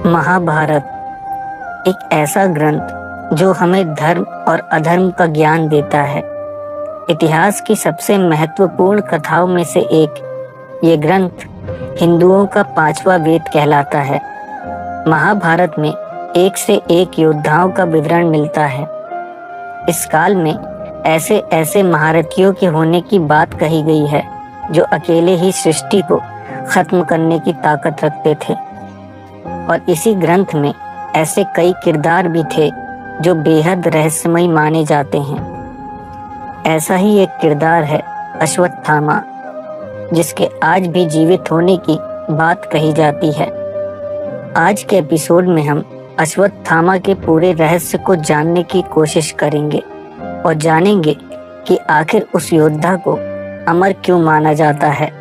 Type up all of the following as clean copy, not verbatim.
महाभारत एक ऐसा ग्रंथ जो हमें धर्म और अधर्म का ज्ञान देता है। इतिहास की सबसे महत्वपूर्ण कथाओं में से एक ये ग्रंथ हिंदुओं का पांचवा वेद कहलाता है। महाभारत में एक से एक योद्धाओं का विवरण मिलता है। इस काल में ऐसे ऐसे महारथियों के होने की बात कही गई है जो अकेले ही सृष्टि को खत्म करने की ताकत रखते थे। और इसी ग्रंथ में ऐसे कई किरदार भी थे जो बेहद रहस्यमयी माने जाते हैं। ऐसा ही एक किरदार है अश्वत्थामा, जिसके आज भी जीवित होने की बात कही जाती है। आज के एपिसोड में हम अश्वत्थामा के पूरे रहस्य को जानने की कोशिश करेंगे और जानेंगे कि आखिर उस योद्धा को अमर क्यों माना जाता है।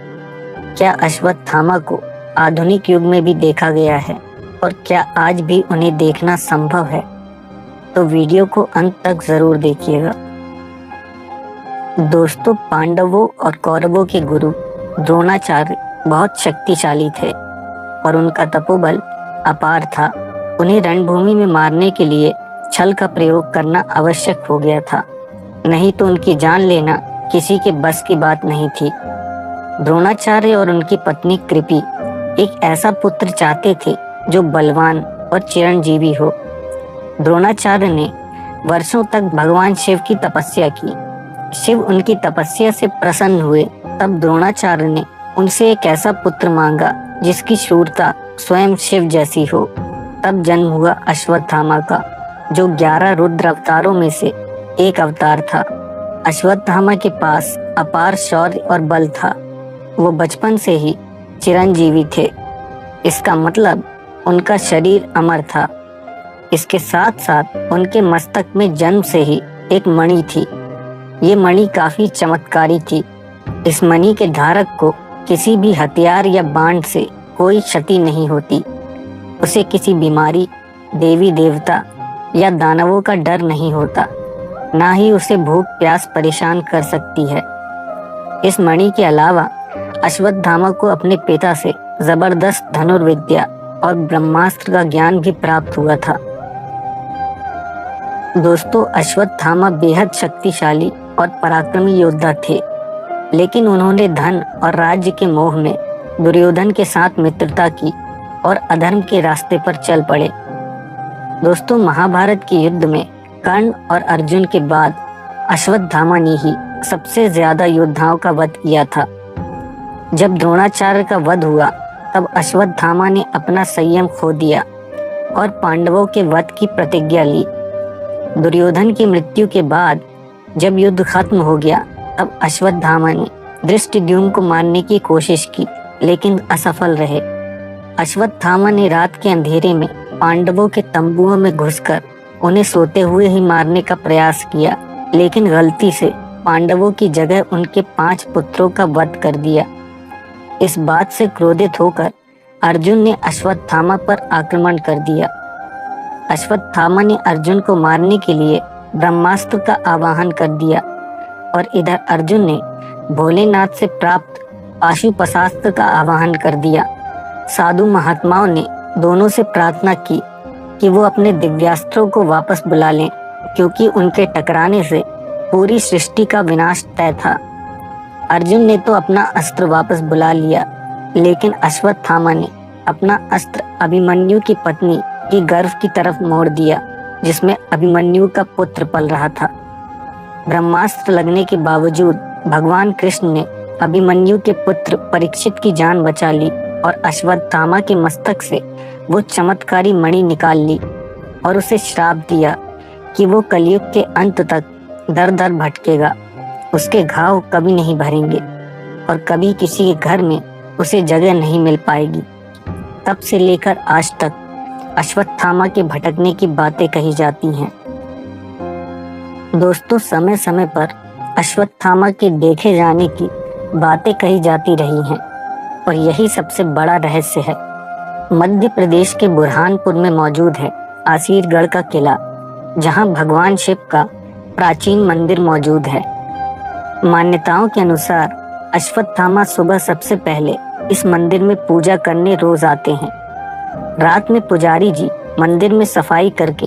क्या अश्वत्थामा को आधुनिक युग में भी देखा गया है और क्या आज भी उन्हें देखना संभव है? तो वीडियो को अंत तक जरूर देखिएगा। दोस्तों, पांडवों और कौरवों के गुरु द्रोणाचार्य बहुत शक्तिशाली थे और उनका तपोबल अपार था। उन्हें रणभूमि में मारने के लिए छल का प्रयोग करना आवश्यक हो गया था, नहीं तो उनकी जान लेना किसी के बस की बात नहीं थी। द्रोणाचार्य और उनकी पत्नी कृपि एक ऐसा पुत्र चाहते थे जो बलवान और चिरंजीवी हो। द्रोणाचार्य ने वर्षों तक भगवान शिव की तपस्या की। शिव उनकी तपस्या से प्रसन्न हुए। तब द्रोणाचार्य ने उनसे एक ऐसा पुत्र मांगा जिसकी शूरता स्वयं शिव जैसी हो। तब जन्म हुआ अश्वत्थामा का, जो 11 रुद्र अवतारों में से एक अवतार था। अश्वत्थामा के पास अपार शौर्य और बल था। वो बचपन से ही चिरंजीवी थे। इसका मतलब उनका शरीर अमर था। इसके साथ साथ उनके मस्तक में जन्म से ही एक मणि थी। ये मणि काफी चमत्कारी थी। इस मणि के धारक को किसी भी हथियार या बाण से कोई क्षति नहीं होती। उसे किसी बीमारी, देवी देवता या दानवों का डर नहीं होता। ना ही उसे भूख प्यास परेशान कर सकती है। इस मणि के अलावा अश्वत्थामा को अपने पिता से जबरदस्त धनुर्विद्या और ब्रह्मास्त्र का ज्ञान भी प्राप्त हुआ था। दोस्तों, अश्वत्थामा बेहद शक्तिशाली और पराक्रमी योद्धा थे, लेकिन उन्होंने धन और राज्य के मोह में दुर्योधन के साथ मित्रता की और अधर्म के रास्ते पर चल पड़े। दोस्तों, महाभारत के युद्ध में कर्ण और अर्जुन के बाद अश्वत्थामा ने ही सबसे ज्यादा योद्धाओं का वध किया था। जब द्रोणाचार्य का वध हुआ तब अश्वत्थामा ने अपना संयम खो दिया और पांडवों के वध की प्रतिज्ञा ली। दुर्योधन की मृत्यु के बाद जब युद्ध खत्म हो गया तब अश्वत्थामा ने धृष्टद्युम्न को मारने की कोशिश की, लेकिन असफल रहे। अश्वत्थामा ने रात के अंधेरे में पांडवों के तंबुओं में घुसकर उन्हें सोते हुए ही मारने का प्रयास किया, लेकिन गलती से पांडवों की जगह उनके 5 पुत्रों का वध कर दिया। इस बात से क्रोधित होकर अर्जुन ने अश्वत्थामा पर आक्रमण कर दिया। अश्वत्थामा ने अर्जुन को मारने के लिए ब्रह्मास्त्र का आवाहन कर दिया और इधर अर्जुन ने भोलेनाथ से प्राप्त पाशुपतास्त्र का आवाहन कर दिया। साधु महात्माओं ने दोनों से प्रार्थना की कि वो अपने दिव्यास्त्रों को वापस बुला लें, क्योंकि उनके टकराने से पूरी सृष्टि का विनाश तय था। अर्जुन ने तो अपना अस्त्र वापस बुला लिया, लेकिन अश्वत्थामा ने अपना अस्त्र अभिमन्यु की पत्नी की गर्भ की तरफ मोड़ दिया, जिसमें अभिमन्यु का पुत्र पल रहा था। ब्रह्मास्त्र लगने के बावजूद भगवान कृष्ण ने अभिमन्यु के पुत्र परीक्षित की जान बचा ली और अश्वत्थामा के मस्तक से वो चमत्कारी मणि निकाल ली और उसे श्राप दिया कि वो कलयुग के अंत तक दर दर भटकेगा। उसके घाव कभी नहीं भरेंगे और कभी किसी के घर में उसे जगह नहीं मिल पाएगी। तब से लेकर आज तक अश्वत्थामा के भटकने की बातें कही जाती हैं। दोस्तों, समय समय पर अश्वत्थामा के देखे जाने की बातें कही जाती रही हैं और यही सबसे बड़ा रहस्य है। मध्य प्रदेश के बुरहानपुर में मौजूद है आसीरगढ़ का किला, जहां भगवान शिव का प्राचीन मंदिर मौजूद है। मान्यताओं के अनुसार अश्वत्थामा सुबह सबसे पहले इस मंदिर में पूजा करने रोज आते हैं। रात में पुजारी जी मंदिर में सफाई करके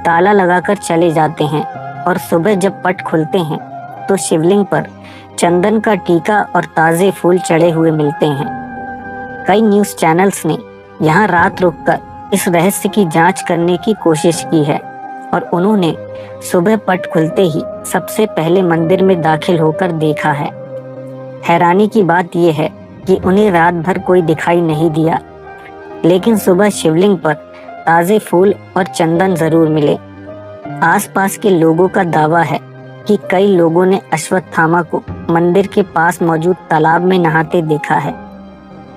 ताला लगाकर चले जाते हैं और सुबह जब पट खुलते हैं तो शिवलिंग पर चंदन का टीका और ताज़े फूल चढ़े हुए मिलते हैं। कई न्यूज़ चैनल्स ने यहाँ रात रुककर इस रहस्य की जांच करने की कोशिश की है और उन्होंने सुबह पट खुलते ही सबसे पहले मंदिर में दाखिल होकर देखा है। हैरानी की बात यह है कि उन्हें रात भर कोई दिखाई नहीं दिया, लेकिन सुबह शिवलिंग पर ताज़े फूल और चंदन जरूर मिले। आसपास के लोगों का दावा है कि कई लोगों ने अश्वत्थामा को मंदिर के पास मौजूद तालाब में नहाते देखा है।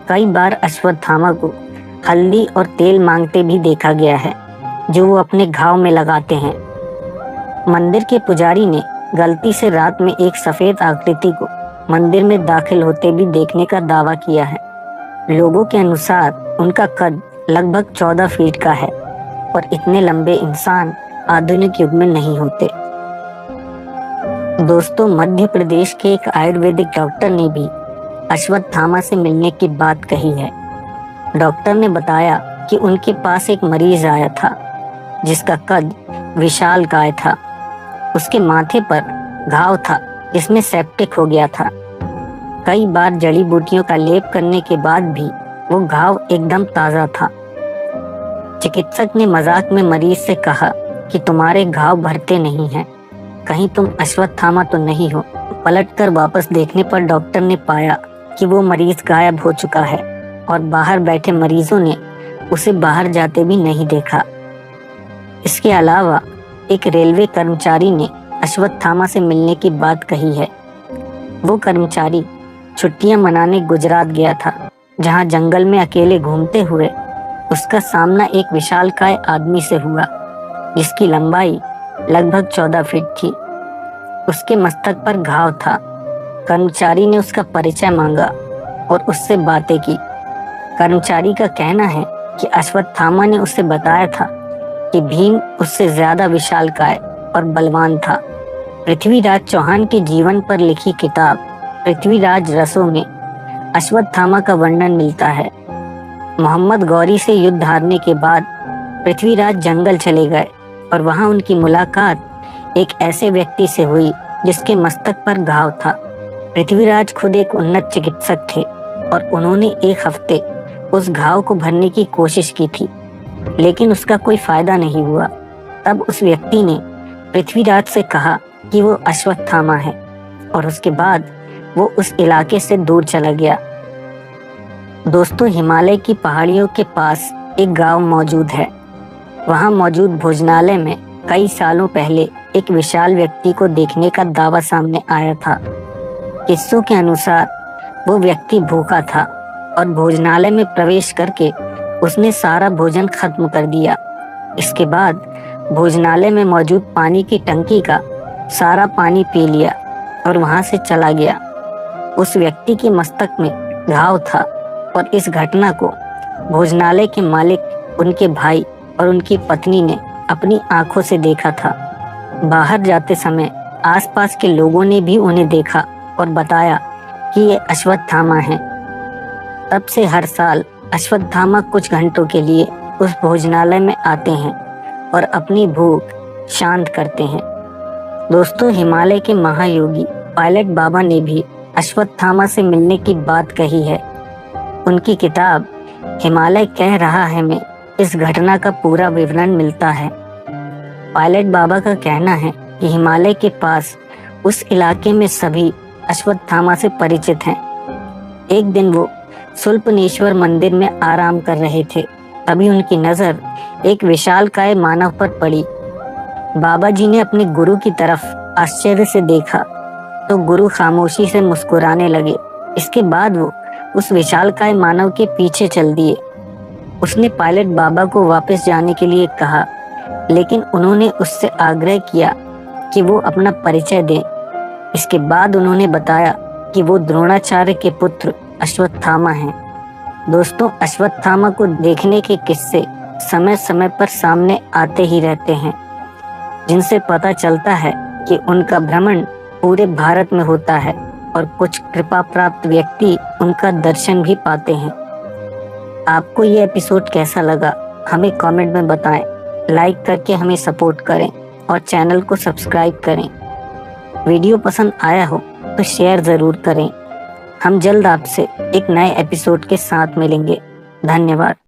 कई बार अश्वत्थामा को हल्दी और तेल मांगते भी देखा गया है, जो वो अपने घाव में लगाते हैं। मंदिर के पुजारी ने गलती से रात में एक सफेद आकृति को मंदिर में दाखिल होते भी देखने का दावा किया है। लोगों के अनुसार उनका कद लगभग 14 फीट का है और इतने लंबे इंसान आधुनिक युग में नहीं होते। दोस्तों, मध्य प्रदेश के एक आयुर्वेदिक डॉक्टर ने भी अश्वत्थामा से मिलने की बात कही है। डॉक्टर ने बताया कि उनके पास एक मरीज आया था जिसका कद विशालकाय था। उसके माथे पर घाव था जिसमें सेप्टिक हो गया था। कई बार जड़ी बूटियों का लेप करने के बाद भी वो घाव एकदम ताज़ा था। चिकित्सक ने मजाक में मरीज से कहा कि तुम्हारे घाव भरते नहीं हैं, कहीं तुम अश्वत्थामा तो नहीं हो। पलटकर वापस देखने पर डॉक्टर ने पाया कि वो मरीज गायब हो चुका है और बाहर बैठे मरीजों ने उसे बाहर जाते भी नहीं देखा। इसके अलावा एक रेलवे कर्मचारी ने अश्वत्थामा से मिलने की बात कही है। वो कर्मचारी छुट्टियां मनाने गुजरात गया था, जहां जंगल में अकेले घूमते हुए उसका सामना एक विशालकाय आदमी से हुआ जिसकी लंबाई लगभग 14 फीट थी। उसके मस्तक पर घाव था। कर्मचारी ने उसका परिचय मांगा और उससे बातें की। कर्मचारी का कहना है कि अश्वत्थामा ने उसे बताया था कि भीम उससे ज्यादा विशालकाय और बलवान था। पृथ्वीराज चौहान के जीवन पर लिखी किताब पृथ्वीराज रसों में अश्वत्थामा का वर्णन मिलता है। मोहम्मद गौरी से युद्ध हारने के बाद पृथ्वीराज जंगल चले गए और वहां उनकी मुलाकात एक ऐसे व्यक्ति से हुई जिसके मस्तक पर घाव था। पृथ्वीराज खुद एक उन्नत चिकित्सक थे और उन्होंने एक हफ्ते उस घाव को भरने की कोशिश की थी, लेकिन उसका कोई फायदा नहीं हुआ। तब उस व्यक्ति ने पृथ्वीराज से कहा कि वो अश्वत्थामा है और उसके बाद वो उस इलाके से दूर चला गया। दोस्तों, हिमालय की पहाड़ियों के पास एक गांव मौजूद है। वहां मौजूद भोजनालय में कई सालों पहले एक विशाल व्यक्ति को देखने का दावा सामने आया था। किस्सों के अनुसार वो व्यक्ति भूखा था और भोजनालय में प्रवेश करके उसने सारा भोजन खत्म कर दिया। इसके बाद भोजनालय में मौजूद पानी की टंकी का सारा पानी पी लिया और वहां से चला गया। उस व्यक्ति के मस्तक में घाव था और इस घटना को भोजनालय के मालिक, उनके भाई और उनकी पत्नी ने अपनी आंखों से देखा था। बाहर जाते समय आसपास के लोगों ने भी उन्हें देखा और बताया कि ये अश्वत्थामा हैं। तब से हर साल अश्वत्थामा कुछ घंटों के लिए उस भोजनालय में आते हैं और अपनी भूख शांत करते हैं। दोस्तों, हिमालय के महायोगी पायलट बाबा ने भी अश्वत्थामा से मिलने की बात कही है। उनकी किताब हिमालय कह रहा है में इस घटना का पूरा विवरण मिलता है। पायलट बाबा का कहना है कि हिमालय के पास उस इलाके में सभी अश्वत्थामा से परिचित हैं। एक दिन वो शूलपनेश्वर मंदिर में आराम कर रहे थे, तभी उनकी नज़र एक विशालकाय मानव पर पड़ी। बाबा जी ने अपने गुरु की तरफ आश्चर्य से देखा तो गुरु खामोशी से मुस्कुराने लगे। इसके बाद वो उस विशालकाय मानव के पीछे चल दिए। उसने पायलट बाबा को वापस जाने के लिए कहा, लेकिन उन्होंने उससे आग्रह किया कि वो अपना परिचय दें। इसके बाद उन्होंने बताया कि वो द्रोणाचार्य के पुत्र अश्वत्थामा हैं। दोस्तों, अश्वत्थामा को देखने के किस्से समय समय पर सामने आते ही रहते हैं, जिनसे पता चलता है कि उनका भ्रमण पूरे भारत में होता है और कुछ कृपा प्राप्त व्यक्ति उनका दर्शन भी पाते हैं। आपको ये एपिसोड कैसा लगा हमें कमेंट में बताएं। लाइक करके हमें सपोर्ट करें और चैनल को सब्सक्राइब करें। वीडियो पसंद आया हो तो शेयर ज़रूर करें। हम जल्द आपसे एक नए एपिसोड के साथ मिलेंगे। धन्यवाद।